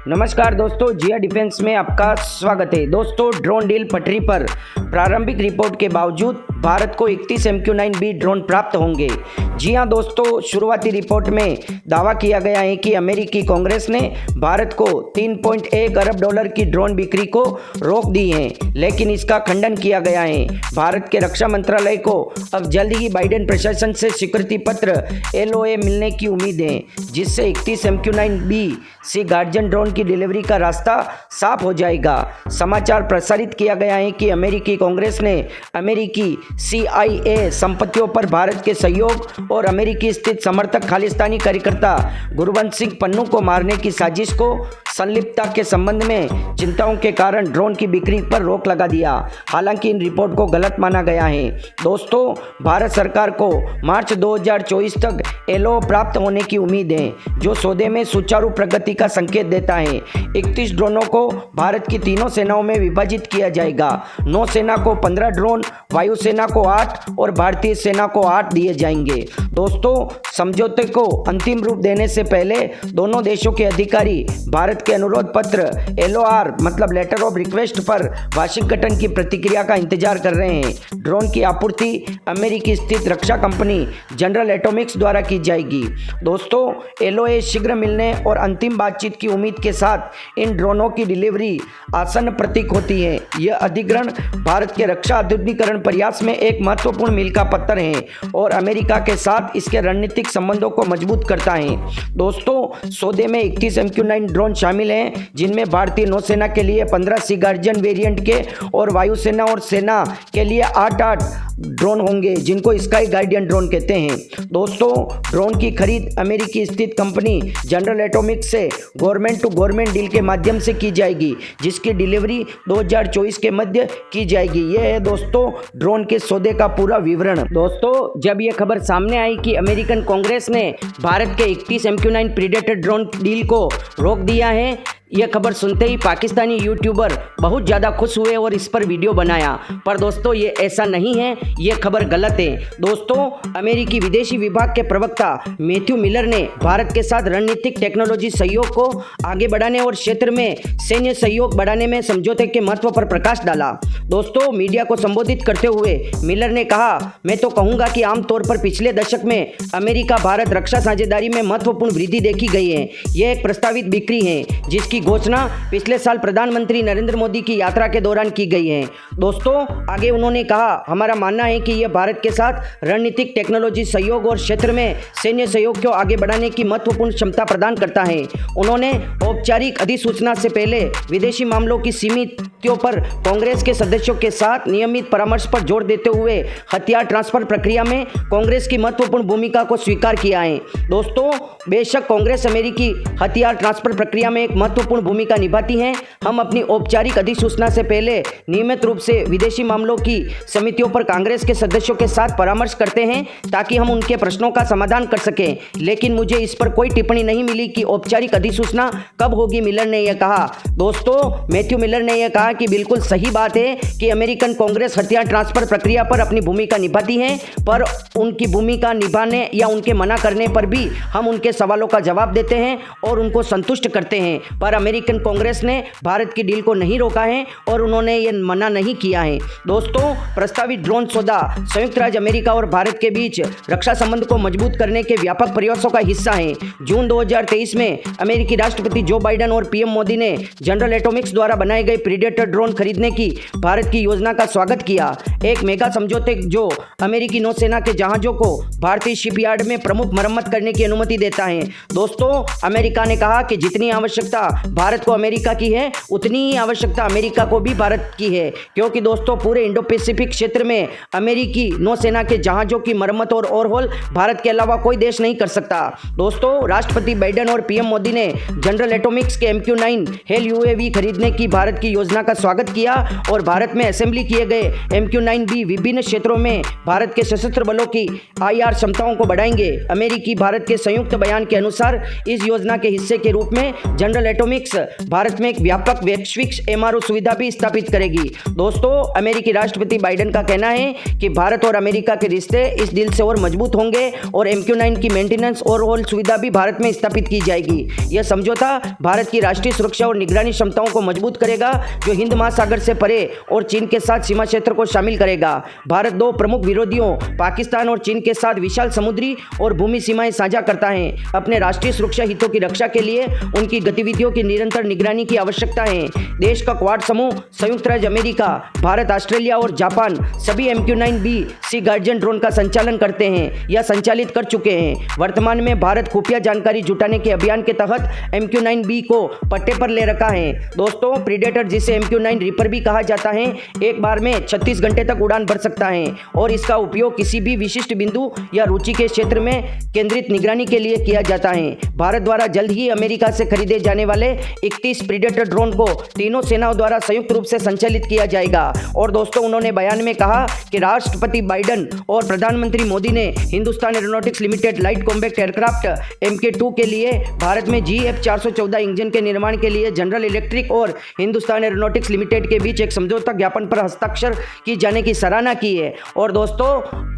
नमस्कार दोस्तों, जिया डिफेंस में आपका स्वागत है। दोस्तों, ड्रोन डील पटरी पर। प्रारंभिक रिपोर्ट के बावजूद भारत को 31 MQ-9B ड्रोन प्राप्त होंगे। जी हां दोस्तों, शुरुआती रिपोर्ट में दावा किया गया है कि अमेरिकी कांग्रेस ने भारत को $3.1 अरब की ड्रोन बिक्री को रोक दी है, लेकिन इसका खंडन किया गया है। भारत के रक्षा मंत्रालय को अब जल्द ही बाइडेन प्रशासन से स्वीकृति पत्र LOA मिलने की उम्मीद है, जिससे 31 MQ-9B सी गार्जियन ड्रोन की डिलीवरी का रास्ता साफ हो जाएगा। समाचार प्रसारित किया गया है कि अमेरिकी कांग्रेस ने अमेरिकी CIA संपत्तियों पर भारत के सहयोग और अमेरिकी स्थित समर्थक खालिस्तानी कार्यकर्ता गुरवंश सिंह पन्नू को मारने की साजिश को संलिप्तता के संबंध में चिंताओं के कारण ड्रोन की बिक्री पर रोक लगा दिया। हालांकि इन रिपोर्ट को गलत माना गया है। दोस्तों, भारत सरकार को मार्च 2024 तक LOA प्राप्त होने की उम्मीद है, जो सौदे में सुचारू प्रगति का संकेत देता है। 31 ड्रोनों को भारत की तीनों सेनाओं में विभाजित किया जाएगा। नौसेना को 15 ड्रोन, वायुसेना को 8 और भारतीय सेना को 8 दिए जाएंगे। दोस्तों, समझौते को अंतिम रूप देने से पहले दोनों देशों के अधिकारी भारत के अनुरोध पत्र LOR मतलब लेटर ऑफ रिक्वेस्ट पर वाशिंगटन की प्रतिक्रिया का इंतजार कर रहे हैं। ड्रोन की आपूर्ति अमेरिकी स्थित रक्षा कंपनी जनरल एटॉमिक्स द्वारा की जाएगी। दोस्तों, LOA शीघ्र मिलने और अंतिम बातचीत की उम्मीद के साथ इन ड्रोनों की डिलीवरी आसन प्रतीक होती है। यह अधिग्रहण भारत के रक्षा आधुनिकीकरण प्रयास में एक महत्वपूर्ण मील का पत्थर है और अमेरिका के साथ इसके रणनीतिक संबंधों को मजबूत करता है। दोस्तों, सौदे में 31 MQ-9 ड्रोन शामिल हैं, जिनमें भारतीय नौसेना के लिए 15 सी गार्जियन वेरिएंट के और वायुसेना और सेना के लिए 8 ड्रोन होंगे, जिनको स्काई गार्डियन ड्रोन कहते हैं। दोस्तों, ड्रोन की खरीद अमेरिकी स्थित कंपनी जनरल एटॉमिक्स से गवर्नमेंट टू गवर्नमेंट डील के माध्यम से की जाएगी, जिसकी डिलीवरी 2024 के मध्य की जाएगी। यह है दोस्तों ड्रोन के सौदे का पूरा विवरण। दोस्तों, जब यह खबर सामने आई कि अमेरिकन कांग्रेस ने भारत के 31 MQ-9 प्रीडेटर ड्रोन डील को रोक दिया है, यह खबर सुनते ही पाकिस्तानी यूट्यूबर बहुत ज़्यादा खुश हुए और इस पर वीडियो बनाया। पर दोस्तों, ये ऐसा नहीं है, ये खबर गलत है। दोस्तों, अमेरिकी विदेशी विभाग के प्रवक्ता मैथ्यू मिलर ने भारत के साथ रणनीतिक टेक्नोलॉजी सहयोग को आगे बढ़ाने और क्षेत्र में सैन्य सहयोग बढ़ाने में समझौते के महत्व पर प्रकाश डाला। दोस्तों, मीडिया को संबोधित करते हुए मिलर ने कहा, मैं तो कहूँगा कि आमतौर पर पिछले दशक में अमेरिका भारत रक्षा साझेदारी में महत्वपूर्ण वृद्धि देखी गई है। यह एक प्रस्तावित बिक्री है, जिसकी घोषणा पिछले साल प्रधानमंत्री नरेंद्र मोदी की यात्रा के दौरान की गई है। दोस्तों, आगे उन्होंने कहा, हमारा मानना है कि यह भारत के साथ रणनीतिक टेक्नोलॉजी सहयोग और क्षेत्र में सैन्य सहयोग को आगे बढ़ाने की महत्वपूर्ण क्षमता प्रदान करता है। उन्होंने औपचारिक अधिसूचना से पहले विदेशी मामलों की समितियों पर कांग्रेस के सदस्यों के साथ नियमित परामर्श पर जोर देते हुए हथियार ट्रांसफर प्रक्रिया में कांग्रेस की महत्वपूर्ण भूमिका को स्वीकार किया है। दोस्तों, बेशक कांग्रेस अमेरिकी हथियार ट्रांसफर प्रक्रिया में एक महत्वपूर्ण भूमिका निभाती है। हम अपनी औपचारिक अधिसूचना से पहले नियमित रूप से विदेशी मामलों की समितियों पर कांग्रेस के सदस्यों के साथ परामर्श करते हैं, ताकि हम उनके प्रश्नों का समाधान कर सकें। लेकिन मुझे इस पर कोई टिप्पणी नहीं मिली कि औपचारिक अधिसूचना कब होगी, मिलर ने यह कहा। दोस्तों, मैथ्यू मिलर ने यह कहा कि बिल्कुल सही बात है कि अमेरिकन कांग्रेस हथियार ट्रांसफर प्रक्रिया पर अपनी भूमिका निभाती है, पर उनकी भूमिका निभाने या उनके मना करने पर भी हम उनके सवालों का जवाब देते हैं और उनको संतुष्ट करते हैं। पर अमेरिकन कांग्रेस ने भारत की डील को नहीं रोका है और उन्होंने ये मना नहीं किया है। दोस्तों, प्रस्तावित ड्रोन सौदा संयुक्त राज्य अमेरिका और भारत के बीच रक्षा संबंध को मजबूत करने के व्यापक प्रयासों का हिस्सा है। जून 2023 में अमेरिकी राष्ट्रपति जो बाइडेन और PM मोदी ने जनरल एटॉमिक्स द्वारा बनाए गए प्रीडेटर ड्रोन खरीदने की भारत की योजना का स्वागत किया। एक मेगा समझौते जो अमेरिकी नौसेना के जहाजों को भारतीय शिपयार्ड में प्रमुख मरम्मत करने की अनुमति देता है। दोस्तों, अमेरिका ने कहा कि जितनी आवश्यकता भारत को अमेरिका की है, उतनी ही आवश्यकता अमेरिका को भी भारत की है, क्योंकि दोस्तों पूरे इंडो पैसिफिक क्षेत्र में अमेरिकी नौसेना के जहाजों की मरम्मत और ओवरहॉल भारत के अलावा कोई देश नहीं कर सकता। दोस्तों, राष्ट्रपति बाइडेन और PM मोदी ने जनरल एटॉमिक्स के MQ-9 हेल UAV खरीदने की भारत की योजना का स्वागत किया और भारत में असेंबली किए गए MQ-9B विभिन्न क्षेत्रों में भारत के सशस्त्र बलों की IR क्षमताओं को बढ़ाएंगे। अमेरिकी भारत के संयुक्त बयान के अनुसार इस योजना के हिस्से के रूप में जनरल एटॉमिक्स भारत में एक व्यापक वैश्विक MRO सुविधा भी स्थापित करेगी। दोस्तों, अमेरिकी राष्ट्रपति बाइडेन का कहना है कि भारत और अमेरिका के रिश्ते इस डील से और मजबूत होंगे और MQ-9 की मेंटेनेंस और ओवरऑल सुविधा भी भारत में स्थापित की जाएगी। यह समझौता भारत की राष्ट्रीय सुरक्षा और निगरानी क्षमताओं को मजबूत करेगा, जो हिंद महासागर से परे और चीन के साथ सीमा क्षेत्र को शामिल करेगा। भारत दो प्रमुख विरोधियों पाकिस्तान और चीन के साथ विशाल समुद्री और भूमि सीमाएं साझा करता है। अपने राष्ट्रीय सुरक्षा हितों की रक्षा के लिए उनकी गतिविधियों की निरंतर निगरानी की आवश्यकता है। देश का क्वाड समूह, संयुक्त राज्य अमेरिका, भारत, ऑस्ट्रेलिया और जापान सभी MQ-9B सी गार्जियन ड्रोन का संचालन करते हैं या संचालित कर चुके हैं। वर्तमान में भारत खुफिया जानकारी जुटाने के अभियान के तहत MQ-9B को पट्टे पर ले रखा है। दोस्तों, प्रीडेटर, जिसे MQ-9 रीपर भी कहा जाता है, एक बार में 36 घंटे तक उड़ान भर सकता है और इसका उपयोग किसी भी विशिष्ट बिंदु या रुचि के क्षेत्र में केंद्रित निगरानी के लिए किया जाता है। भारत द्वारा जल्द ही अमेरिका से खरीदे जाने वाले 31 प्रीडेटर ड्रोन को तीनों सेनाओं द्वारा संयुक्त रूप से संचालित किया जाएगा। और दोस्तों, उन्होंने बयान में कहा कि राष्ट्रपति बाइडेन और प्रधानमंत्री मोदी ने Hindustan aeronautics limited light combat aircraft MK2 के लिए भारत में GF414 इंजन के निर्माण के लिए जनरल इलेक्ट्रिक और हिंदुस्तान एरोनॉटिक्स लिमिटेड के बीच एक समझौता ज्ञापन पर हस्ताक्षर की जाने की सराहना की है। और दोस्तों,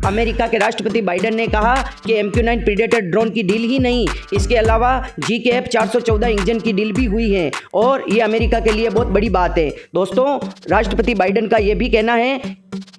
अमेरिका के राष्ट्रपति बाइडेन ने कहा कि MQ-9 प्रीडेटर ड्रोन की डील ही नहीं, इसके अलावा GKF414 इंजन की डील भी हुई है और ये अमेरिका के लिए बहुत बड़ी बात है। दोस्तों, राष्ट्रपति बाइडेन का यह भी कहना है,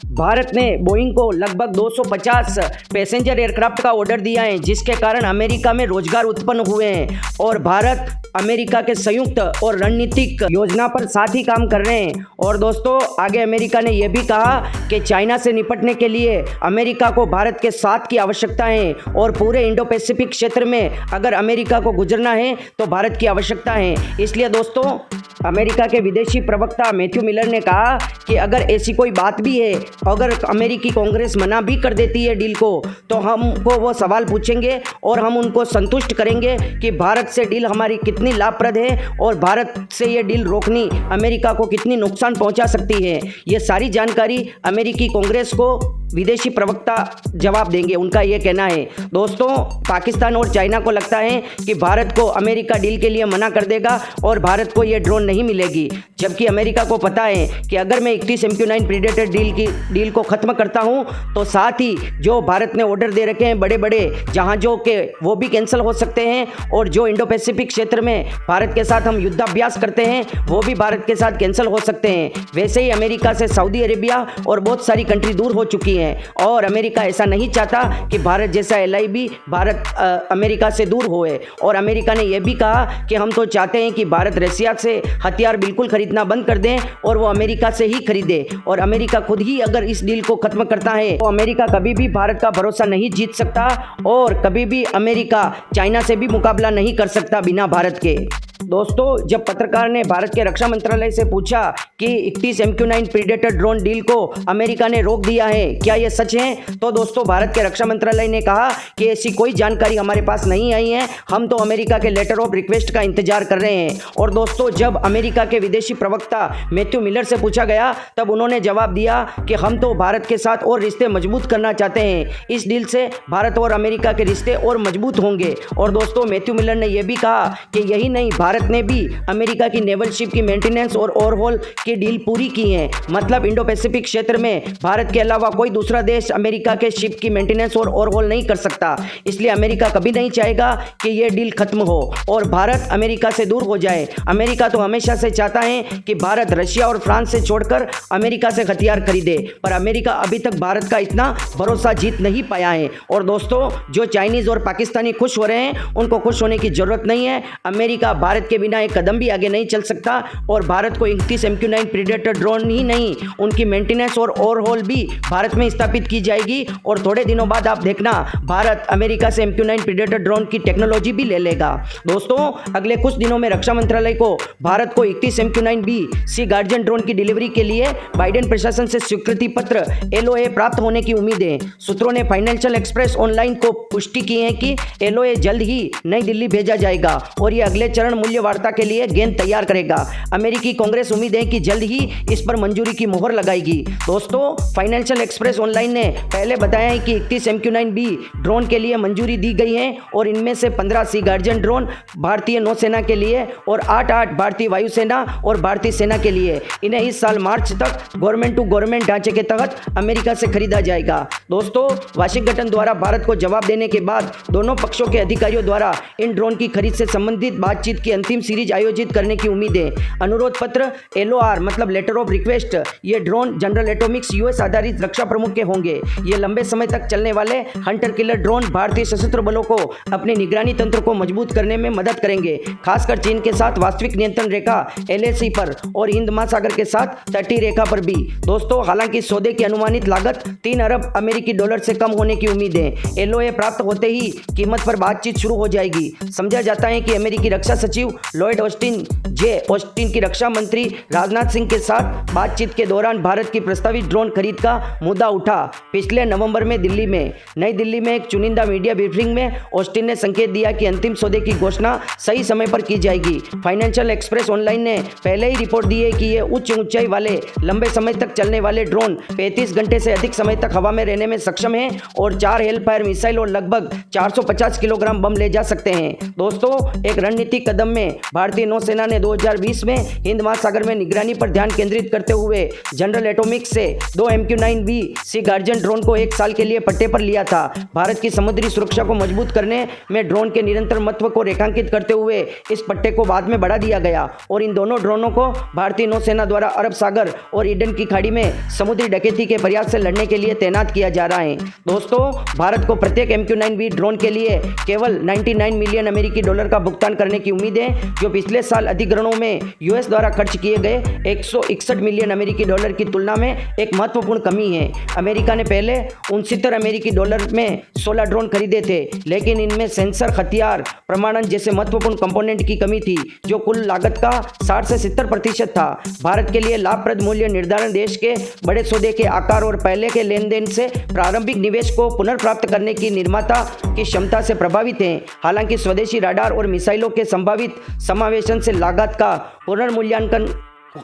भारत ने बोइंग को लगभग 250 पैसेंजर एयरक्राफ्ट का ऑर्डर दिया है, जिसके कारण अमेरिका में रोजगार उत्पन्न हुए हैं और भारत अमेरिका के संयुक्त और रणनीतिक योजना पर साथ ही काम कर रहे हैं। और दोस्तों, आगे अमेरिका ने यह भी कहा कि चाइना से निपटने के लिए अमेरिका को भारत के साथ की आवश्यकता है और पूरे इंडो पैसिफिक क्षेत्र में अगर अमेरिका को गुजरना है तो भारत की आवश्यकता है। इसलिए दोस्तों, अमेरिका के विदेशी प्रवक्ता मैथ्यू मिलर ने कहा कि अगर ऐसी कोई बात भी है, अगर अमेरिकी कांग्रेस मना भी कर देती है डील को, तो हमको वो सवाल पूछेंगे और हम उनको संतुष्ट करेंगे कि भारत से डील हमारी कितनी लाभप्रद है और भारत से ये डील रोकनी अमेरिका को कितनी नुकसान पहुंचा सकती है। ये सारी जानकारी अमेरिकी कांग्रेस को विदेशी प्रवक्ता जवाब देंगे, उनका यह कहना है। दोस्तों, पाकिस्तान और चाइना को लगता है कि भारत को अमेरिका डील के लिए मना कर देगा और भारत को यह ड्रोन नहीं मिलेगी, जबकि अमेरिका को पता है कि अगर मैं 31 MQ-9 प्रीडेटर डील को खत्म करता हूं तो साथ ही जो भारत ने ऑर्डर दे रखे हैं बड़े बड़े जहाज़ों के, वो भी कैंसिल हो सकते हैं और जो इंडो पैसिफिक क्षेत्र में भारत के साथ हम युद्धाभ्यास करते हैं वो भी भारत के साथ कैंसिल हो सकते हैं। वैसे ही अमेरिका से सऊदी अरेबिया और बहुत सारी कंट्री दूर हो चुकी है और अमेरिका ऐसा नहीं चाहता कि भारत जैसा एलआई भी भारत अमेरिका से दूर होए। और अमेरिका ने यह भी कहा कि हम तो चाहते हैं कि भारत रशिया से हथियार बिल्कुल खरीदना बंद कर दें और वो अमेरिका से ही खरीदे। और अमेरिका खुद ही अगर इस डील को खत्म करता है तो अमेरिका कभी भी भारत का भरोसा नहीं जीत सकता और कभी भी अमेरिका चाइना से भी मुकाबला नहीं कर सकता बिना भारत के। दोस्तों, जब पत्रकार ने भारत के रक्षा मंत्रालय से पूछा कि 31 MQ-9 प्रीडेटर ड्रोन डील को अमेरिका ने रोक दिया है, क्या यह सच है, तो दोस्तों भारत के रक्षा मंत्रालय ने कहा कि ऐसी कोई जानकारी हमारे पास नहीं आई है, हम तो अमेरिका के लेटर ऑफ रिक्वेस्ट का इंतजार कर रहे हैं। और दोस्तों, जब अमेरिका के विदेशी प्रवक्ता मैथ्यू मिलर से पूछा गया तब उन्होंने जवाब दिया कि हम तो भारत के साथ और रिश्ते मजबूत करना चाहते हैं, इस डील से भारत और अमेरिका के रिश्ते और मजबूत होंगे। और दोस्तों, मैथ्यू मिलर ने यह भी कहा कि यही नहीं, भारत ने भी अमेरिका की नेवल शिप की मेंटेनेंस और ओवरहॉल की डील पूरी की है। मतलब इंडो पैसिफिक क्षेत्र में भारत के अलावा कोई दूसरा देश अमेरिका के शिप की मेंटेनेंस और ओवरहॉल नहीं कर सकता। इसलिए अमेरिका कभी नहीं चाहेगा कि यह डील खत्म हो और भारत अमेरिका से दूर हो जाए। अमेरिका तो हमेशा से चाहता है कि भारत रशिया और फ्रांस से छोड़कर अमेरिका से हथियार खरीदे, पर अमेरिका अभी तक भारत का इतना भरोसा जीत नहीं पाया है। और दोस्तों, जो चाइनीज और पाकिस्तानी खुश हो रहे हैं उनको खुश होने की जरूरत नहीं है। अमेरिका भारत के बिना एक कदम भी आगे नहीं चल सकता और भारत को 31 MQ-9 प्रीडेटर ड्रोन ही नहीं, उनकी मेंटेनेंस और ओवरहॉल भी भारत में स्थापित की जाएगी। और थोड़े दिनों बाद आप देखना, भारत अमेरिका से MQ-9 प्रीडेटर ड्रोन की टेक्नोलॉजी भी ले लेगा। दोस्तों, अगले कुछ दिनों में रक्षा मंत्रालय को भारत को 31 MQ-9B सी गार्जियन ड्रोन की डिलीवरी के लिए बाइडेन प्रशासन से स्वीकृति पत्र LOA प्राप्त होने की उम्मीद है। सूत्रों ने फाइनेंशियल एक्सप्रेस ऑनलाइन को पुष्टि की है कि LOA जल्द ही नई दिल्ली भेजा जाएगा और यह अगले चरण मूल्य वार्ता के लिए गेंद तैयार करेगा। अमेरिकी कांग्रेस उम्मीद है कि जल्द ही इस पर मंजूरी की मोहर लगाएगी। दोस्तों, फाइनेंशियल एक्सप्रेस ऑनलाइन ने पहले बताया है कि 31 MQ-9B ड्रोन के लिए मंजूरी दी गई है और इनमें से 15 सी गार्जियन ड्रोन भारतीय नौसेना के लिए और 8 भारतीय वायुसेना और भारतीय सेना के लिए। इन्हें इस साल मार्च तक गवर्नमेंट टू गवर्नमेंट ढांचे के तहत अमेरिका से खरीदा जाएगा। दोस्तों, वाशिंगटन द्वारा भारत को जवाब देने के बाद दोनों पक्षों के अधिकारियों द्वारा इन ड्रोन की खरीद से संबंधित बातचीत की अंतिम सीरीज आयोजित करने की उम्मीद है। अनुरोध पत्र LOR मतलब लेटर ऑफ रिक्वेस्ट, ये ड्रोन जनरल एटॉमिक्स US आधारित रक्षा प्रमुख के होंगे। ये लंबे समय तक चलने वाले हंटर किलर ड्रोन भारतीय सशस्त्र बलों को अपने निगरानी तंत्र को मजबूत करने में मदद करेंगे, खासकर चीन के साथ वास्तविक नियंत्रण रेखा LAC पर और हिंद महासागर के साथ तटीय रेखा पर भी। दोस्तों, हालांकि सौदे की अनुमानित लागत 3 अरब अमेरिकी डॉलर से कम होने की उम्मीद है। LOA प्राप्त होते ही कीमत पर बातचीत शुरू हो जाएगी। समझा जाता है कि अमेरिकी रक्षा सचिव लॉयड ऑस्टिन की रक्षा मंत्री राजनाथ सिंह के साथ बातचीत के दौरान भारत की प्रस्तावित ड्रोन खरीद का मुद्दा उठा। पिछले नवंबर में नई दिल्ली में एक चुनिंदा मीडिया ब्रीफिंग में ऑस्टिन ने संकेत दिया कि अंतिम सौदे की घोषणा सही समय पर की जाएगी। फाइनेंशियल एक्सप्रेस ऑनलाइन ने पहले ही रिपोर्ट दी है कि ये उच्च ऊंचाई वाले लंबे समय तक चलने वाले ड्रोन 35 घंटे से अधिक समय तक हवा में रहने में सक्षम हैं और 4 हेलफायर मिसाइल और लगभग 450 किलोग्राम बम ले जा सकते हैं। दोस्तों, एक रणनीतिक कदम में भारतीय नौसेना ने 2020 में हिंद महासागर में निगरानी पर ध्यान केंद्रित करते हुए जनरल एटॉमिक्स से 2 MQ-9B सी गार्जियन ड्रोन को 1 साल के लिए पट्टे पर लिया था। भारत की समुद्री सुरक्षा को मजबूत करने में ड्रोन के निरंतर महत्व को रेखांकित करते हुए इस पट्टे को बाद में बढ़ा दिया गया और इन दोनों ड्रोनों को भारतीय नौसेना द्वारा अरब सागर और ईडन की खाड़ी में समुद्री डकैती के प्रयास से लड़ने के लिए तैनात किया जा रहा है। दोस्तों, भारत को प्रत्येक MQ-9B ड्रोन के लिए केवल 99 मिलियन अमेरिकी डॉलर का भुगतान करने की उम्मीद है, जो पिछले साल अधिग्रहणों में US द्वारा खर्च किए गए 161 मिलियन अमेरिकी डॉलर की तुलना में एक महत्वपूर्ण कमी है। अमेरिका ने पहले 69 अमेरिकी डॉलर में 16 ड्रोन खरीदे थे, लेकिन इनमें सेंसर, हथियार, प्रमाणन जैसे महत्वपूर्ण कंपोनेंट की कमी थी, जो कुल लागत का 60 से 70% था। भारत के लिए लाभप्रद मूल्य निर्धारण देश के बड़े सौदे के आकार और पहले के लेन देन से प्रारंभिक निवेश को पुनर्प्राप्त करने की निर्माता की क्षमता से प्रभावित है। हालांकि स्वदेशी रडार और मिसाइलों के संभावित समावेशन से लागत का पुनर्मूल्यांकन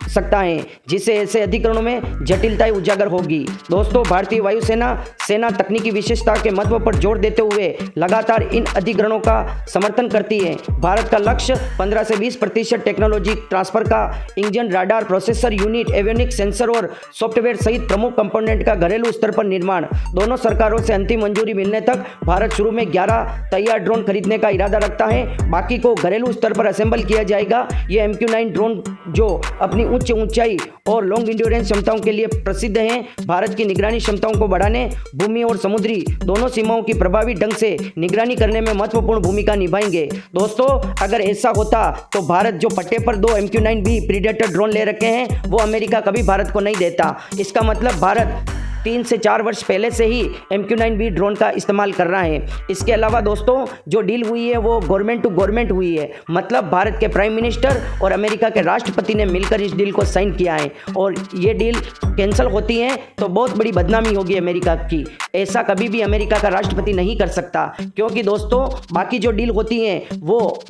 सकता है, जिससे ऐसे अधिकरणों में जटिलताएं उजागर होगी। दोस्तों, भारतीय वायुसेना सेना तकनीकी विशेषता के महत्व पर जोर देते हुए लगातार इन अधिकरणों का समर्थन करती है। भारत का लक्ष्य 15 से 20% टेक्नोलॉजी ट्रांसफर का engine, radar, processor unit, avionics, sensor और सॉफ्टवेयर सहित प्रमुख कंपोनेंट का घरेलू स्तर पर निर्माण। दोनों सरकारों से अंतिम मंजूरी मिलने तक भारत शुरू में 11 तैयार ड्रोन खरीदने का इरादा रखता है, बाकी को घरेलू स्तर पर असेंबल किया जाएगा। ये MQ-9 ड्रोन जो अपनी उच्च ऊंचाई और लॉन्ग इंड्योरेंस क्षमताओं के लिए प्रसिद्ध हैं, भारत की निगरानी क्षमताओं को बढ़ाने, भूमि और समुद्री दोनों सीमाओं की प्रभावी ढंग से निगरानी करने में महत्वपूर्ण भूमिका निभाएंगे। दोस्तों, अगर ऐसा होता तो भारत जो पट्टे पर 2 MQ-9B प्रीडेटर ड्रोन ले रखे हैं, वो अमेरिका कभी भारत को नहीं देता। इसका मतलब भारत 3 से 4 वर्ष पहले से ही MQ-9B ड्रोन का इस्तेमाल कर रहा है। इसके अलावा दोस्तों, जो डील हुई है वो गवर्नमेंट टू गवर्नमेंट हुई है, मतलब भारत के प्राइम मिनिस्टर और अमेरिका के राष्ट्रपति ने मिलकर इस डील को साइन किया है और ये डील कैंसिल होती है तो बहुत बड़ी बदनामी होगी अमेरिका की। ऐसा कभी भी अमेरिका का राष्ट्रपति नहीं कर सकता, क्योंकि दोस्तों बाकी जो डील होती हैं वो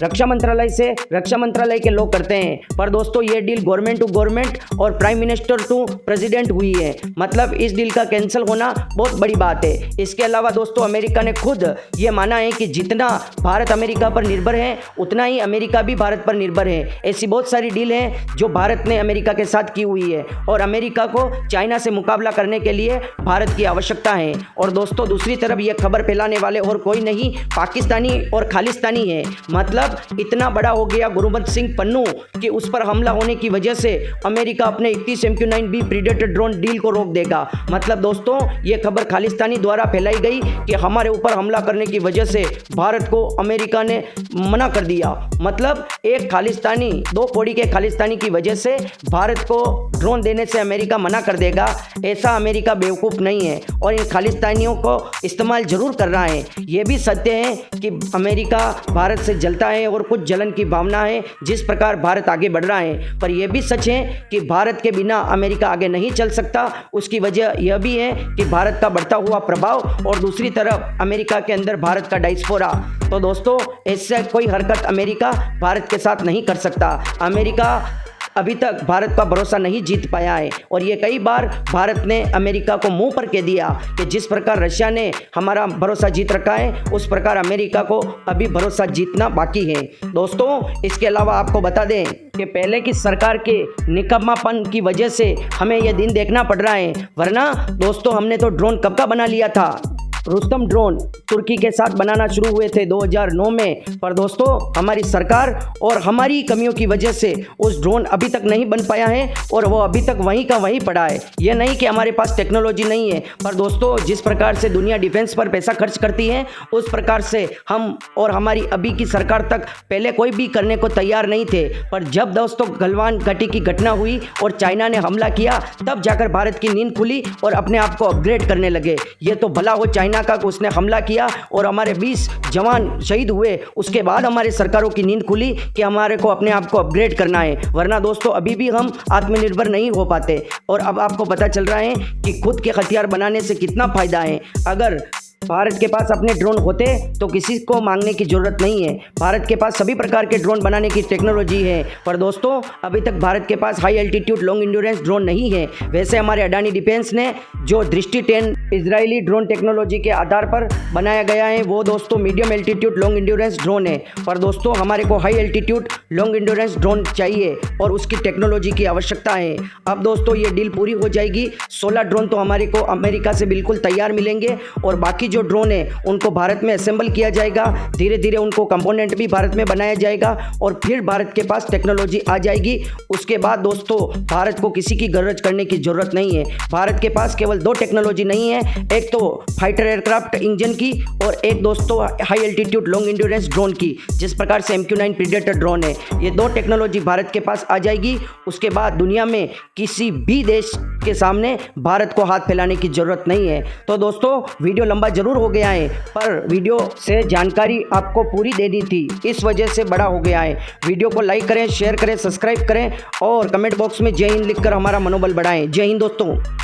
रक्षा मंत्रालय के लोग करते हैं, पर दोस्तों ये डील गवर्नमेंट टू गवर्नमेंट और प्राइम मिनिस्टर टू प्रेसिडेंट हुई है, मतलब इस डील का कैंसिल होना बहुत बड़ी बात है। इसके अलावा दोस्तों, अमेरिका ने खुद ये माना है कि जितना भारत अमेरिका पर निर्भर है, उतना ही अमेरिका भी भारत पर निर्भर है। ऐसी बहुत सारी डील हैं जो भारत ने अमेरिका के साथ की हुई है और अमेरिका को चाइना से मुकाबला करने के लिए भारत की आवश्यकता है। और दोस्तों, दूसरी तरफ ये खबर फैलाने वाले और कोई नहीं, पाकिस्तानी और खालिस्तानी है। मतलब इतना बड़ा हो गया गुरबंत सिंह पन्नू कि उस पर हमला होने की वजह से अमेरिका अपने 31 MQ-9B प्रीडेटर ड्रोन डील को रोक देगा। मतलब दोस्तों, ये खबर खालिस्तानी द्वारा फैलाई गई कि हमारे ऊपर हमला करने की वजह से भारत को अमेरिका ने मना कर दिया। मतलब एक खालिस्तानी, 2 कौड़ी के खालिस्तानी की वजह से भारत को ड्रोन देने से अमेरिका मना कर देगा, ऐसा अमेरिका बेवकूफ़ नहीं है और इन खालिस्तानियों को इस्तेमाल जरूर कर रहा है। ये भी सत्य है कि अमेरिका भारत से जलता है और कुछ जलन की भावना है जिस प्रकार भारत आगे बढ़ रहा है, पर यह भी सच है कि भारत के बिना अमेरिका आगे नहीं चल सकता। उसकी वजह यह भी है कि भारत का बढ़ता हुआ प्रभाव और दूसरी तरफ अमेरिका के अंदर भारत का डायस्पोरा। तो दोस्तों, ऐसे कोई हरकत अमेरिका भारत के साथ नहीं कर सकता। अमेरिका अभी तक भारत का भरोसा नहीं जीत पाया है। और ये कई बार भारत ने अमेरिका को मुंह पर कह दिया कि जिस प्रकार रशिया ने हमारा भरोसा जीत रखा है, उस प्रकार अमेरिका को अभी भरोसा जीतना बाकी है। दोस्तों, इसके अलावा आपको बता दें कि पहले की सरकार के निकम्मापन की वजह से हमें यह दिन देखना पड़ रहा है, वरना दोस्तों हमने तो ड्रोन कब का बना लिया था। रुस्तम ड्रोन तुर्की के साथ बनाना शुरू हुए थे 2009 में, पर दोस्तों हमारी सरकार और हमारी कमियों की वजह से उस ड्रोन अभी तक नहीं बन पाया है और वो अभी तक वहीं का वहीं पड़ा है। ये नहीं कि हमारे पास टेक्नोलॉजी नहीं है, पर दोस्तों जिस प्रकार से दुनिया डिफेंस पर पैसा खर्च करती है, उस प्रकार से हम और हमारी अभी की सरकार तक पहले कोई भी करने को तैयार नहीं थे। पर जब दोस्तों गलवान घाटी की घटना हुई और चाइना ने हमला किया, तब जाकर भारत की नींद खुली और अपने आप को अपग्रेड करने लगे। ये तो भला हो चाइना का उसने हमला किया और हमारे 20 जवान शहीद हुए, उसके बाद हमारे सरकारों की नींद खुली कि हमारे को अपने आप को अपग्रेड करना है, वरना दोस्तों अभी भी हम आत्मनिर्भर नहीं हो पाते। और अब आपको पता चल रहा है कि खुद के हथियार बनाने से कितना फायदा है। अगर भारत के पास अपने ड्रोन होते तो किसी को मांगने की ज़रूरत नहीं है। भारत के पास सभी प्रकार के ड्रोन बनाने की टेक्नोलॉजी है, पर दोस्तों अभी तक भारत के पास high altitude long endurance drone नहीं है। वैसे हमारे अडानी डिफेंस ने जो दृष्टि 10 इजरायली ड्रोन टेक्नोलॉजी के आधार पर बनाया गया है, वो दोस्तों medium altitude long endurance drone है। पर दोस्तों हमारे को high altitude long endurance drone चाहिए और उसकी टेक्नोलॉजी की आवश्यकता है। अब दोस्तों ये डील पूरी हो जाएगी। 16 ड्रोन तो हमारे को अमेरिका से बिल्कुल तैयार मिलेंगे और बाकी जो ड्रोन है उनको भारत में असेंबल किया जाएगा। धीरे धीरे उनको कंपोनेंट भी भारत में बनाया जाएगा और फिर भारत के पास टेक्नोलॉजी आ जाएगी। उसके बाद दोस्तों भारत को किसी की गरज करने की जरूरत नहीं है। भारत के पास केवल 2 टेक्नोलॉजी नहीं है, एक तो फाइटर एयरक्राफ्ट इंजन की और एक दोस्तों high altitude long endurance drone की, जिस प्रकार से MQ-9 प्रीडेटर ड्रोन है। ये 2 टेक्नोलॉजी भारत के पास आ जाएगी। उसके बाद दुनिया में किसी भी देश के सामने भारत को हाथ फैलाने की जरूरत नहीं है। तो दोस्तों वीडियो लंबा जरूर हो गया है, पर वीडियो से जानकारी आपको पूरी देनी थी, इस वजह से बड़ा हो गया है। वीडियो को लाइक करें, शेयर करें, सब्सक्राइब करें और कमेंट बॉक्स में जय हिंद लिखकर हमारा मनोबल बढ़ाएं। जय हिंद दोस्तों।